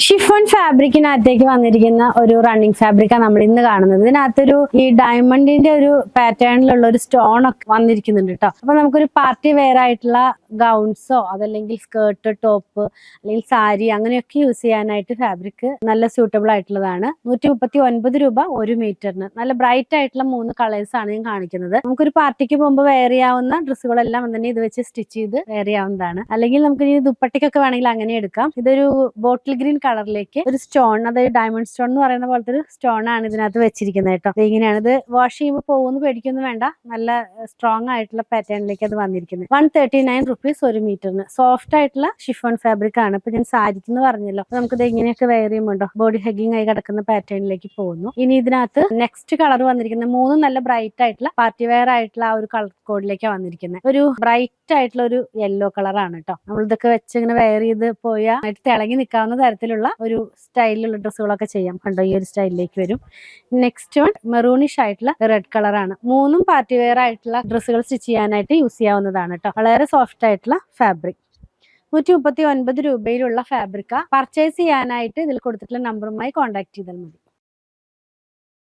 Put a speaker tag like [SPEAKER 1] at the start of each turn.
[SPEAKER 1] Chiffon ഫാബ്രിക്കിനകത്തേക്ക് വന്നിരിക്കുന്ന ഒരു running ഫാബ്രിക്കാണ് നമ്മൾ ഇന്ന് കാണുന്നത്. ഇതിനകത്തൊരു ഈ ഡയമണ്ടിന്റെ ഒരു പാറ്റേണിലുള്ള ഒരു സ്റ്റോൺ ഒക്കെ വന്നിരിക്കുന്നുണ്ട് കേട്ടോ. അപ്പൊ നമുക്കൊരു പാർട്ടി വെയർ ആയിട്ടുള്ള ഗൗൺസോ അതല്ലെങ്കിൽ സ്കേർട്ട്, ടോപ്പ് അല്ലെങ്കിൽ സാരി അങ്ങനെയൊക്കെ യൂസ് ചെയ്യാനായിട്ട് ഫാബ്രിക് നല്ല സ്യൂട്ടബിൾ ആയിട്ടുള്ളതാണ്. 139 രൂപ 1 മീറ്ററിന്. നല്ല ബ്രൈറ്റ് ആയിട്ടുള്ള 3 കളേഴ്സ് ആണ് ഞാൻ കാണിക്കുന്നത്. നമുക്കൊരു പാർട്ടിക്ക് പോകുമ്പോൾ വെയർ ചെയ്യാവുന്ന ഡ്രസ്സുകളെല്ലാം തന്നെ ഇത് വെച്ച് സ്റ്റിച്ച് ചെയ്ത് വെയർ ചെയ്യാവുന്നതാണ്. അല്ലെങ്കിൽ നമുക്ക് ഈ ദുപ്പട്ടയ്ക്കൊക്കെ വേണമെങ്കിൽ അങ്ങനെ എടുക്കാം. ഇതൊരു ബോട്ടിൽ ഗ്രീൻ കളറിലേക്ക് ഒരു സ്റ്റോൺ, അതായത് ഡയമണ്ട് സ്റ്റോൺ എന്ന് പറയുന്ന പോലത്തെ ഒരു സ്റ്റോൺ ആണ് ഇതിനകത്ത് വെച്ചിരിക്കുന്നത് കേട്ടോ. ഇങ്ങനെയാണ് ഇത് വാഷ് ചെയ്യുമ്പോൾ പോകുന്നു പേടിക്കൊന്നും വേണ്ട. നല്ല സ്ട്രോങ് ആയിട്ടുള്ള പാറ്റേണിലേക്ക് അത് വന്നിരിക്കുന്നത്. 139 റുപ്പീസ് 1 മീറ്ററിന്. സോഫ്റ്റ് ആയിട്ടുള്ള ഷിഫോൺ ഫാബ്രിക് ആണ്. ഇപ്പൊ ഞാൻ സാരിക്ക് എന്ന് പറഞ്ഞല്ലോ, നമുക്കിത് ഇങ്ങനെയൊക്കെ വെയർ ചെയ്യുമ്പോണ്ടോ ബോഡി ഹെഗിങ് ആയി കിടക്കുന്ന പാറ്റേണിലേക്ക് പോകുന്നു. ഇനി ഇതിനകത്ത് നെക്സ്റ്റ് കളർ വന്നിരിക്കുന്നത് 3 നല്ല ബ്രൈറ്റ് ആയിട്ടുള്ള പാർട്ടി വെയർ ആയിട്ടുള്ള ആ ഒരു കളർ കോഡിലേക്കാണ് വന്നിരിക്കുന്നത്. ഒരു ബ്രൈറ്റ് ആയിട്ടുള്ള ഒരു യെല്ലോ കളറാണ് കേട്ടോ. നമ്മൾ ഇതൊക്കെ വെച്ച് ഇങ്ങനെ വെയർ ചെയ്ത് പോയാൽ തിളങ്ങി നിൽക്കാവുന്ന തരത്തിലുള്ള ഒരു സ്റ്റൈലിലുള്ള ഡ്രസ്സുകളൊക്കെ ചെയ്യാം. കണ്ടോ, ഈ ഒരു സ്റ്റൈലിലേക്ക് വരും. നെക്സ്റ്റ് വൺ മെറൂണിഷ് ആയിട്ടുള്ള റെഡ് കളറാണ്. 3 പാർട്ടി വെയർ ആയിട്ടുള്ള ഡ്രസ്സുകൾ സ്റ്റിച്ച് ചെയ്യാനായിട്ട് യൂസ് ചെയ്യാവുന്നതാണ് കേട്ടോ. വളരെ സോഫ്റ്റ് ആയിട്ടുള്ള ഫാബ്രിക്. 139 രൂപയിലുള്ള ഫാബ്രിക്ക. പർച്ചേസ് ചെയ്യാനായിട്ട് ഇതിൽ കൊടുത്തിട്ടുള്ള നമ്പറുമായി കോൺടാക്ട് ചെയ്താൽ മതി.